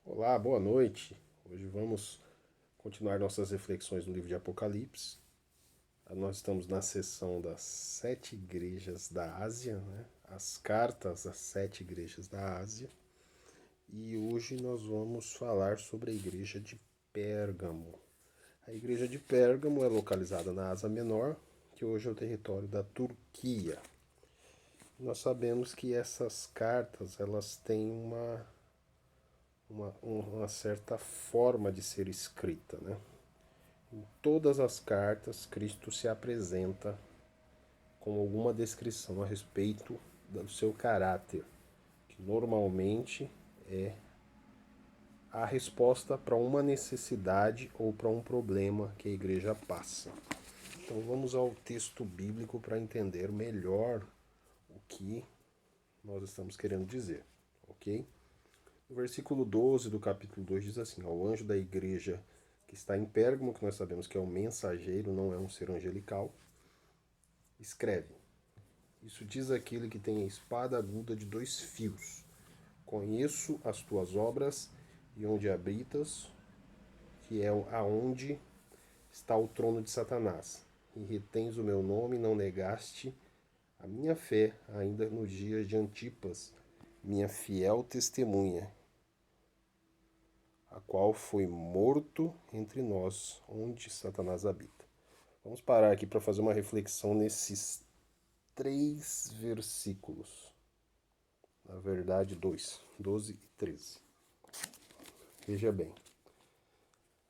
Olá, boa noite. Hoje vamos continuar nossas reflexões no livro de Apocalipse. Nós estamos na seção das sete igrejas da Ásia, né? As cartas às sete igrejas da Ásia. E hoje nós vamos falar sobre a igreja de Pérgamo. A igreja de Pérgamo é localizada na Ásia Menor, que hoje é o território da Turquia. Nós sabemos que essas cartas elas têm uma certa forma de ser escrita, né? Em todas as cartas, Cristo se apresenta com alguma descrição a respeito do seu caráter, que normalmente é a resposta para uma necessidade ou para um problema que a igreja passa. Então vamos ao texto bíblico para entender melhor o que nós estamos querendo dizer, ok? O versículo 12 do capítulo 2 diz assim: ao anjo da igreja que está em Pérgamo, que nós sabemos que é um mensageiro, não é um ser angelical, escreve: isso diz aquele que tem a espada aguda de dois fios. Conheço as tuas obras e onde habitas, que é aonde está o trono de Satanás. E retens o meu nome e não negaste a minha fé, ainda nos dias de Antipas, minha fiel testemunha, a qual foi morto entre nós, onde Satanás habita. Vamos parar aqui para fazer uma reflexão nesses três versículos. Na verdade, dois, 12 e 13. Veja bem.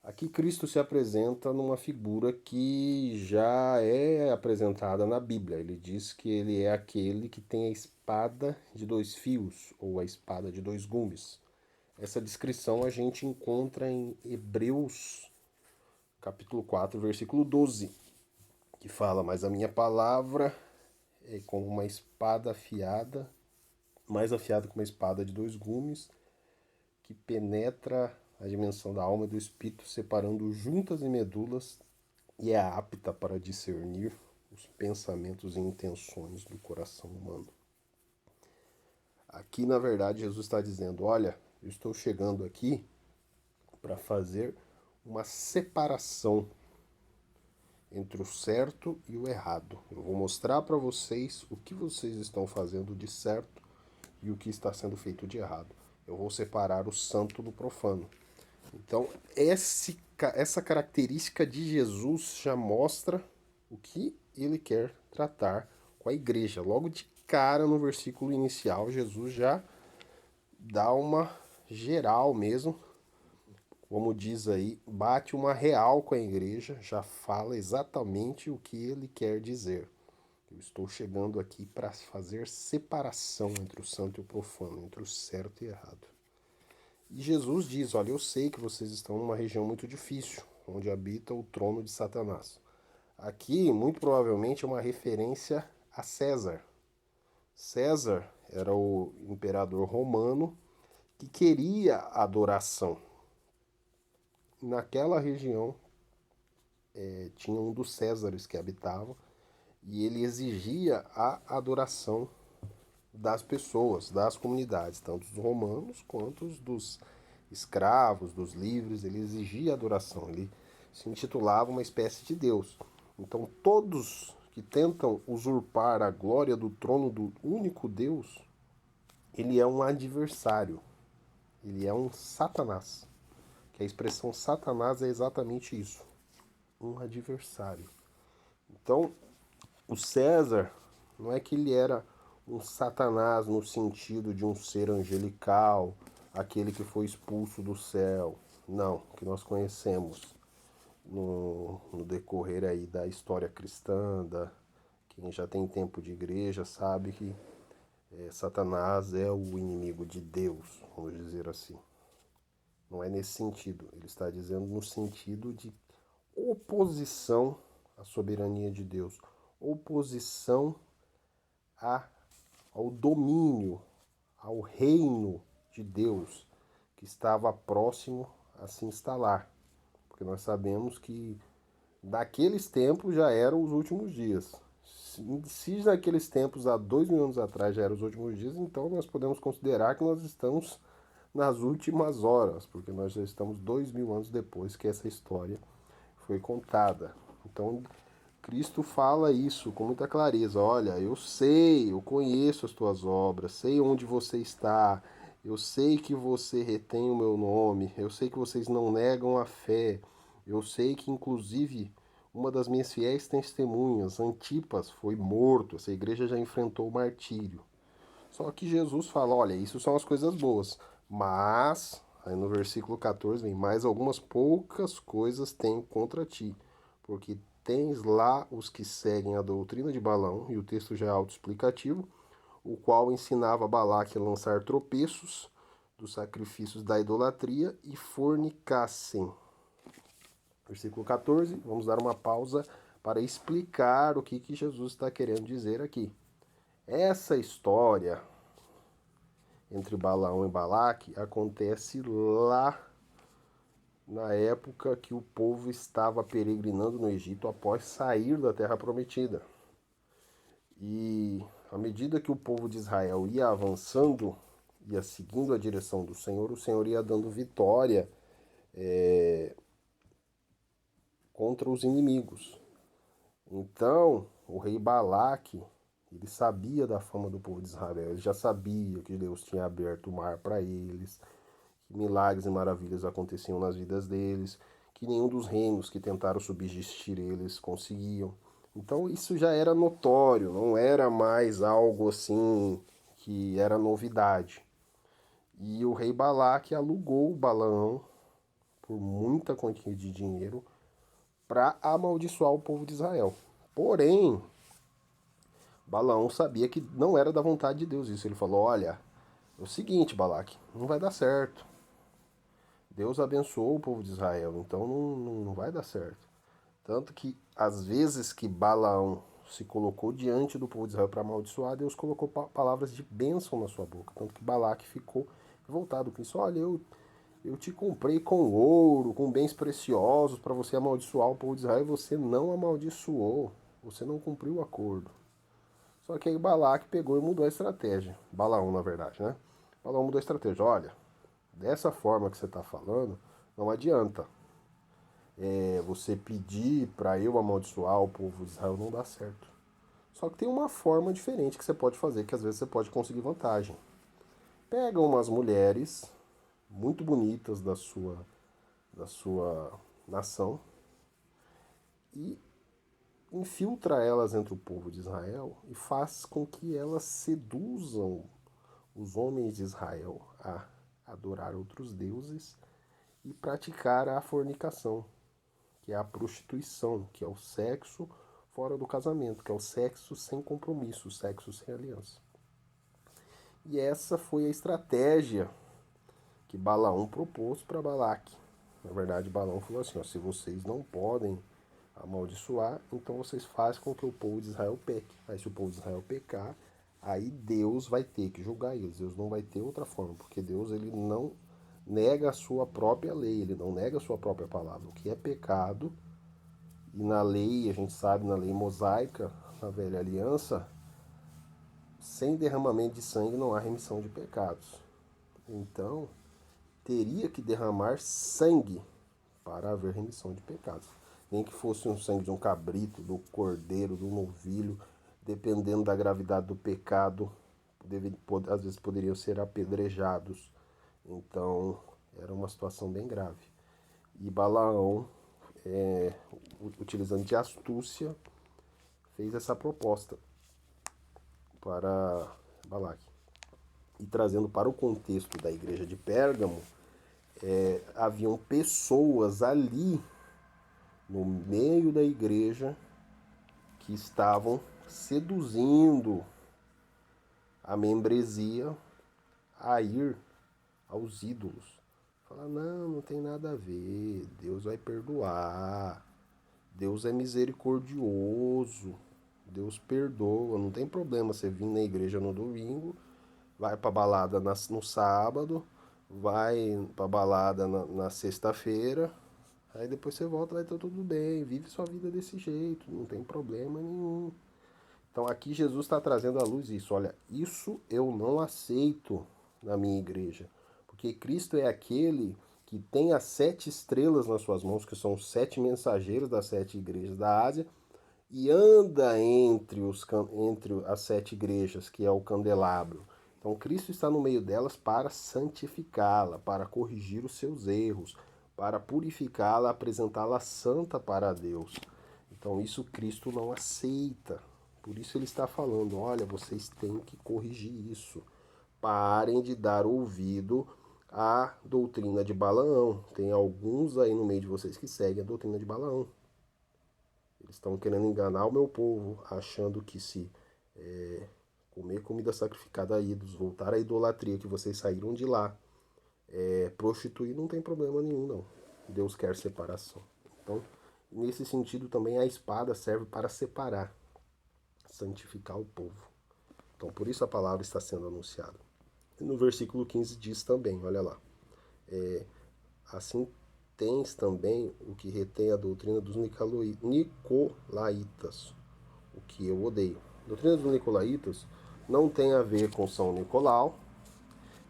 Aqui Cristo se apresenta numa figura que já é apresentada na Bíblia. Ele diz que ele é aquele que tem a espada de dois fios, ou a espada de dois gumes. Essa descrição a gente encontra em Hebreus, capítulo 4, versículo 12, que fala: mas a minha palavra é como uma espada afiada, mais afiada que uma espada de dois gumes, que penetra a dimensão da alma e do espírito, separando juntas e medulas, e é apta para discernir os pensamentos e intenções do coração humano. Aqui, na verdade, Jesus está dizendo: olha, eu estou chegando aqui para fazer uma separação entre o certo e o errado. Eu vou mostrar para vocês o que vocês estão fazendo de certo e o que está sendo feito de errado. Eu vou separar o santo do profano. Então, essa característica de Jesus já mostra o que ele quer tratar com a igreja. Logo de cara, no versículo inicial, Jesus já dá uma geral mesmo, como diz aí, bate uma real com a igreja, já fala exatamente o que ele quer dizer. Eu estou chegando aqui para fazer separação entre o santo e o profano, entre o certo e o errado. E Jesus diz: olha, eu sei que vocês estão numa região muito difícil, onde habita o trono de Satanás. Aqui, muito provavelmente, é uma referência a César. César era o imperador romano que queria adoração. Naquela região tinha um dos Césares que habitava e ele exigia a adoração das pessoas, das comunidades, tanto dos romanos quanto dos escravos, dos livres. Ele exigia adoração, ele se intitulava uma espécie de Deus. Então todos que tentam usurpar a glória do trono do único Deus, ele é um adversário, ele é um Satanás. Que a expressão Satanás é exatamente isso, um adversário. Então, o César não é que ele era um Satanás no sentido de um ser angelical, aquele que foi expulso do céu. Não, que nós conhecemos no decorrer aí da história cristã, quem já tem tempo de igreja sabe que Satanás é o inimigo de Deus, vamos dizer assim. Não é nesse sentido, ele está dizendo no sentido de oposição à soberania de Deus, oposição ao domínio, ao reino de Deus que estava próximo a se instalar. Porque nós sabemos que daqueles tempos já eram os últimos dias. Se naqueles tempos, há 2.000 anos atrás, já eram os últimos dias, então nós podemos considerar que nós estamos nas últimas horas, porque nós já estamos 2000 anos depois que essa história foi contada. Então, Cristo fala isso com muita clareza. Olha, eu sei, eu conheço as tuas obras, sei onde você está, eu sei que você retém o meu nome, eu sei que vocês não negam a fé, eu sei que, inclusive, uma das minhas fiéis testemunhas, Antipas, foi morto. Essa igreja já enfrentou o martírio. Só que Jesus fala: olha, isso são as coisas boas, mas, aí no versículo 14 vem: mais algumas poucas coisas tenho contra ti, porque tens lá os que seguem a doutrina de Balaão, e o texto já é autoexplicativo, o qual ensinava Balaque a lançar tropeços dos sacrifícios da idolatria e fornicassem. Versículo 14, vamos dar uma pausa para explicar o que Jesus está querendo dizer aqui. Essa história entre Balaão e Balaque acontece lá na época que o povo estava peregrinando no Egito após sair da Terra Prometida. E à medida que o povo de Israel ia avançando, ia seguindo a direção do Senhor, o Senhor ia dando vitória contra os inimigos. Então, o rei Balaque, ele sabia da fama do povo de Israel, ele já sabia que Deus tinha aberto o mar para eles, que milagres e maravilhas aconteciam nas vidas deles, que nenhum dos reinos que tentaram subsistir eles conseguiam. Então isso já era notório, não era mais algo assim que era novidade. E o rei Balaque alugou o Balaão por muita quantia de dinheiro para amaldiçoar o povo de Israel. Porém, Balaão sabia que não era da vontade de Deus isso. Ele falou: olha, é o seguinte, Balaque, não vai dar certo. Deus abençoou o povo de Israel, então não vai dar certo. Tanto que, às vezes que Balaão se colocou diante do povo de Israel para amaldiçoar, Deus colocou palavras de bênção na sua boca. Tanto que Balaque ficou revoltado com isso. Olha, eu te comprei com ouro, com bens preciosos para você amaldiçoar o povo de Israel e você não amaldiçoou. Você não cumpriu o acordo. Só que aí Balaque pegou e mudou a estratégia. Balaão, na verdade, né? Balaão mudou a estratégia. Olha, dessa forma que você está falando, não adianta. Você pedir para eu amaldiçoar o povo de Israel não dá certo. Só que tem uma forma diferente que você pode fazer, que às vezes você pode conseguir vantagem. Pega umas mulheres muito bonitas da sua nação e infiltra elas entre o povo de Israel e faz com que elas seduzam os homens de Israel a adorar outros deuses e praticar a fornicação, que é a prostituição, que é o sexo fora do casamento, que é o sexo sem compromisso, o sexo sem aliança. E essa foi a estratégia que Balaão propôs para Balaque. Na verdade, Balaão falou assim: ó, se vocês não podem amaldiçoar, então vocês fazem com que o povo de Israel peque. Aí se o povo de Israel pecar, aí Deus vai ter que julgar eles. Deus não vai ter outra forma, porque Deus ele não nega a sua própria lei, ele não nega a sua própria palavra. O que é pecado, e na lei, a gente sabe, na lei mosaica, na velha aliança, sem derramamento de sangue não há remissão de pecados. Então, teria que derramar sangue para haver remissão de pecados. Nem que fosse um sangue de um cabrito, do cordeiro, do novilho, dependendo da gravidade do pecado, às vezes poderiam ser apedrejados. Então, era uma situação bem grave. E Balaão, utilizando de astúcia, fez essa proposta para Balaque. E trazendo para o contexto da igreja de Pérgamo, haviam pessoas ali no meio da igreja que estavam seduzindo a membresia a ir aos ídolos. Falar, não tem nada a ver, Deus vai perdoar, Deus é misericordioso, Deus perdoa, não tem problema você vir na igreja no domingo, vai pra balada no sábado, vai pra balada na sexta-feira, aí depois você volta, vai estar tudo bem, vive sua vida desse jeito, não tem problema nenhum. Então aqui Jesus está trazendo à luz isso, olha, isso eu não aceito na minha igreja, porque Porque Cristo é aquele que tem as 7 estrelas nas suas mãos, que são os 7 mensageiros das 7 igrejas da Ásia, e anda entre as 7 igrejas, que é o candelabro. Então Cristo está no meio delas para santificá-la, para corrigir os seus erros, para purificá-la, apresentá-la santa para Deus. Então isso Cristo não aceita. Por isso ele está falando, olha, vocês têm que corrigir isso. Parem de dar ouvido à doutrina de Balaão. Tem alguns aí no meio de vocês que seguem a doutrina de Balaão. Eles estão querendo enganar o meu povo, achando que se comer comida sacrificada a ídolos, voltar à idolatria que vocês saíram de lá, prostituir não tem problema nenhum, não. Deus quer separação. Então, nesse sentido também a espada serve para separar, santificar o povo. Então, por isso a palavra está sendo anunciada. E no versículo 15 diz também, olha lá, assim tens também o que retém a doutrina dos Nicolaitas, o que eu odeio. A doutrina dos Nicolaitas não tem a ver com São Nicolau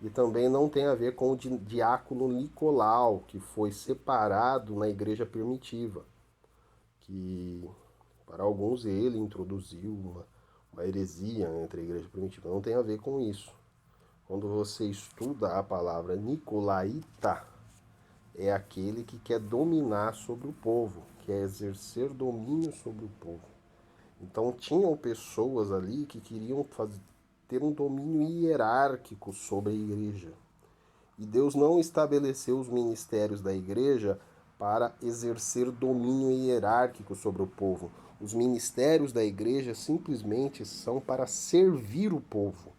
e também não tem a ver com o diácono Nicolau, que foi separado na igreja primitiva, que para alguns ele introduziu uma heresia entre a igreja primitiva. Não tem a ver com isso. Quando você estuda a palavra Nicolaita, é aquele que quer dominar sobre o povo, quer exercer domínio sobre o povo. Então tinham pessoas ali que queriam ter um domínio hierárquico sobre a igreja. E Deus não estabeleceu os ministérios da igreja para exercer domínio hierárquico sobre o povo. Os ministérios da igreja simplesmente são para servir o povo.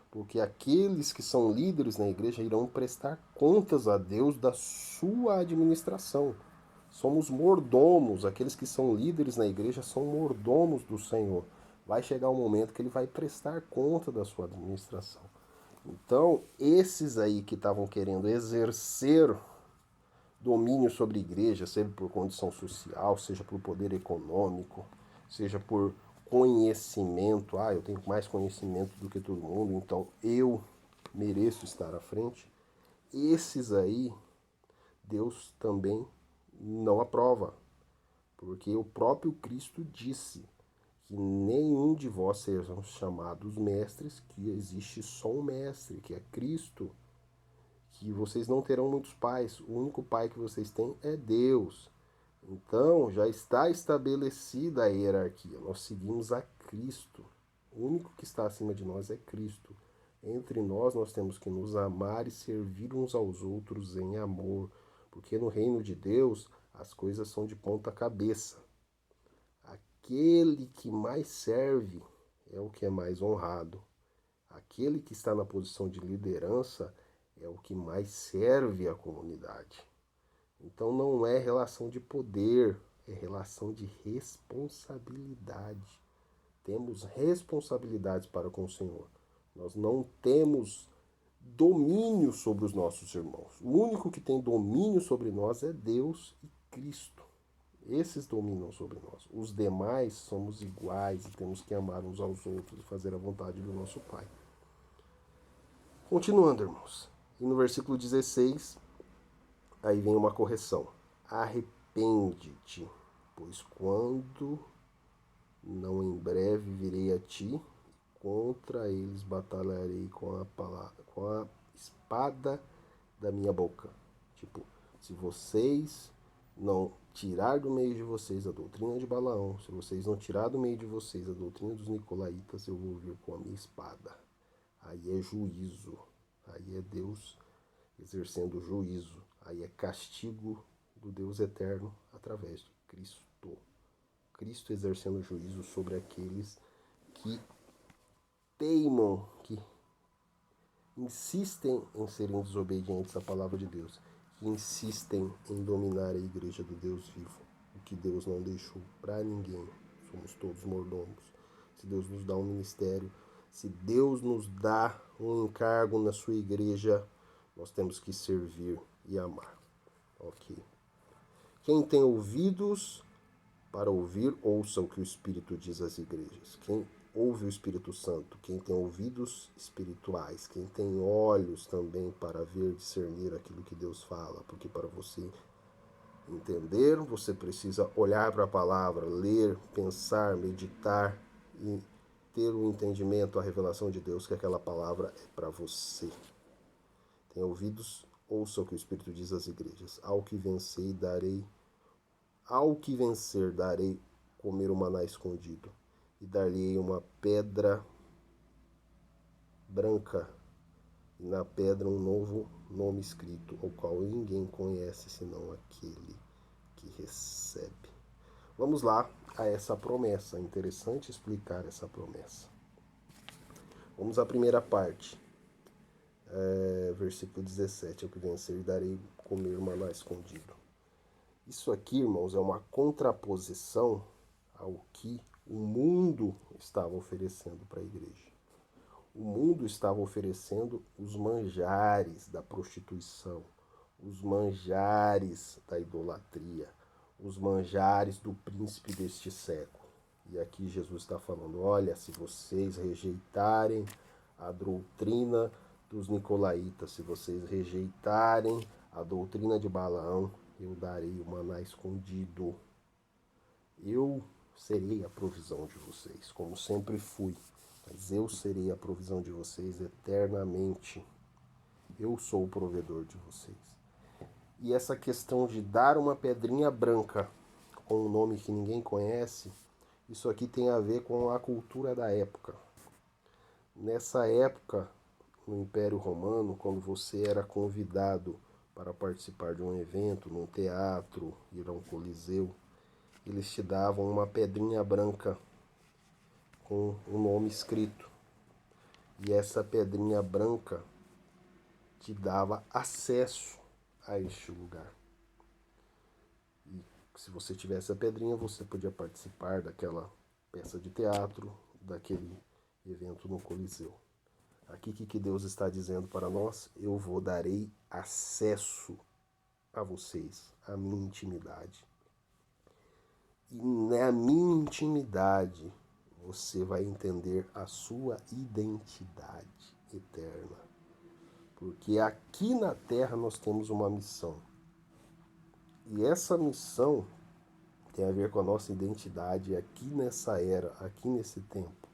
Porque aqueles que são líderes na igreja irão prestar contas a Deus da sua administração. Somos mordomos, aqueles que são líderes na igreja são mordomos do Senhor. Vai chegar um momento que ele vai prestar conta da sua administração. Então, esses aí que estavam querendo exercer domínio sobre a igreja, seja por condição social, seja por poder econômico, seja por conhecimento, eu tenho mais conhecimento do que todo mundo, então eu mereço estar à frente. Esses aí, Deus também não aprova, porque o próprio Cristo disse que nenhum de vós sejam chamados mestres, que existe só um mestre, que é Cristo, que vocês não terão muitos pais, o único pai que vocês têm é Deus. Então, já está estabelecida a hierarquia. Nós seguimos a Cristo. O único que está acima de nós é Cristo. Entre nós temos que nos amar e servir uns aos outros em amor. Porque no reino de Deus, as coisas são de ponta cabeça. Aquele que mais serve é o que é mais honrado. Aquele que está na posição de liderança é o que mais serve à comunidade. Então não é relação de poder, é relação de responsabilidade. Temos responsabilidades para com o Senhor. Nós não temos domínio sobre os nossos irmãos. O único que tem domínio sobre nós é Deus e Cristo. Esses dominam sobre nós. Os demais somos iguais e temos que amar uns aos outros e fazer a vontade do nosso Pai. Continuando, irmãos. E no versículo 16, aí vem uma correção. Arrepende-te, pois quando não em breve virei a ti, contra eles batalharei com a espada da minha boca. Tipo, se vocês não tirar do meio de vocês a doutrina de Balaão, se vocês não tirar do meio de vocês a doutrina dos Nicolaitas, eu vou vir com a minha espada. Aí é juízo, aí é Deus exercendo juízo, aí é castigo do Deus eterno através de Cristo. Cristo exercendo juízo sobre aqueles que teimam, que insistem em serem desobedientes à palavra de Deus, que insistem em dominar a igreja do Deus vivo, o que Deus não deixou para ninguém. Somos todos mordomos. Se Deus nos dá um ministério, se Deus nos dá um encargo na sua igreja, nós temos que servir e amar. Ok. Quem tem ouvidos para ouvir, ouça o que o Espírito diz às igrejas. Quem ouve o Espírito Santo, quem tem ouvidos espirituais, quem tem olhos também para ver, discernir aquilo que Deus fala, porque para você entender, você precisa olhar para a palavra, ler, pensar, meditar e ter o entendimento, a revelação de Deus que aquela palavra é para você. Tem ouvidos, ouça o que o Espírito diz às igrejas. Ao que vencer darei comer o maná escondido, e dar-lhe uma pedra branca, e na pedra um novo nome escrito, o qual ninguém conhece senão aquele que recebe. Vamos lá a essa promessa. É interessante explicar essa promessa. Vamos à primeira parte. Versículo 17. Ao que vencer darei comer maná escondido. Isso aqui, irmãos, é uma contraposição ao que o mundo estava oferecendo para a igreja. O mundo estava oferecendo os manjares da prostituição, os manjares da idolatria, os manjares do príncipe deste século. E aqui Jesus está falando, olha, se vocês rejeitarem a doutrina dos nicolaítas, se vocês rejeitarem a doutrina de Balaão, eu darei o maná escondido. Eu serei a provisão de vocês, como sempre fui. Mas eu serei a provisão de vocês eternamente. Eu sou o provedor de vocês. E essa questão de dar uma pedrinha branca com um nome que ninguém conhece, isso aqui tem a ver com a cultura da época. Nessa época, no Império Romano, quando você era convidado para participar de um evento, num teatro, ir a um coliseu, eles te davam uma pedrinha branca com um nome escrito. E essa pedrinha branca te dava acesso a este lugar. E se você tivesse a pedrinha, você podia participar daquela peça de teatro, daquele evento no Coliseu. Aqui que Deus está dizendo para nós? Eu darei acesso a vocês, a minha intimidade. E na minha intimidade você vai entender a sua identidade eterna. Porque aqui na Terra nós temos uma missão. E essa missão tem a ver com a nossa identidade aqui nessa era, aqui nesse tempo.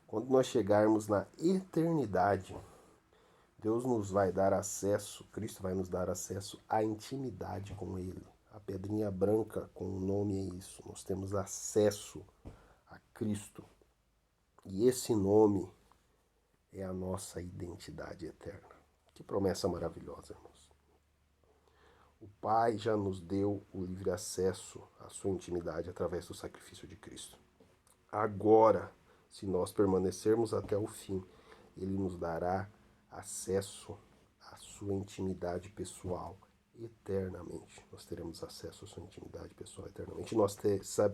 Quando nós chegarmos na eternidade, Deus nos vai dar acesso, Cristo vai nos dar acesso à intimidade com Ele. A pedrinha branca com o nome é isso. Nós temos acesso a Cristo. E esse nome é a nossa identidade eterna. Que promessa maravilhosa, irmãos. O Pai já nos deu o livre acesso à sua intimidade através do sacrifício de Cristo. Agora, se nós permanecermos até o fim, Ele nos dará acesso à sua intimidade pessoal eternamente. Nós teremos acesso à sua intimidade pessoal eternamente. Nós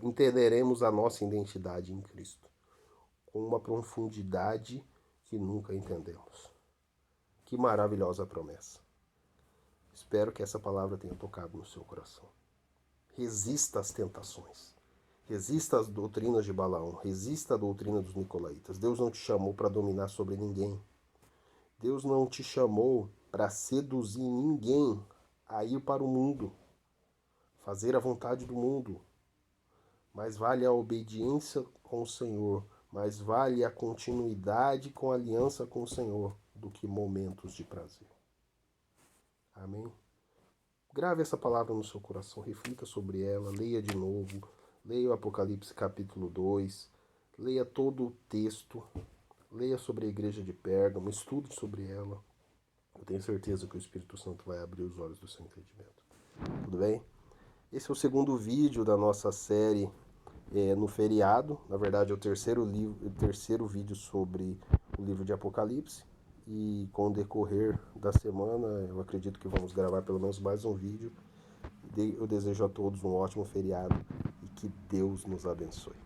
entenderemos a nossa identidade em Cristo com uma profundidade que nunca entendemos. Que maravilhosa promessa. Espero que essa palavra tenha tocado no seu coração. Resista às tentações. Resista às doutrinas de Balaão. Resista à doutrina dos nicolaítas. Deus não te chamou para dominar sobre ninguém. Deus não te chamou para seduzir ninguém a ir para o mundo, fazer a vontade do mundo. Mais vale a obediência com o Senhor, mais vale a continuidade com a aliança com o Senhor do que momentos de prazer. Amém? Grave essa palavra no seu coração, reflita sobre ela, leia de novo, leia o Apocalipse capítulo 2, leia todo o texto, leia sobre a igreja de Pérgamo, estude sobre ela. Eu tenho certeza que o Espírito Santo vai abrir os olhos do seu entendimento. Tudo bem? Esse é o segundo vídeo da nossa série no feriado. Na verdade, é o terceiro vídeo sobre o livro de Apocalipse. E com o decorrer da semana, eu acredito que vamos gravar pelo menos mais um vídeo. Eu desejo a todos um ótimo feriado e que Deus nos abençoe.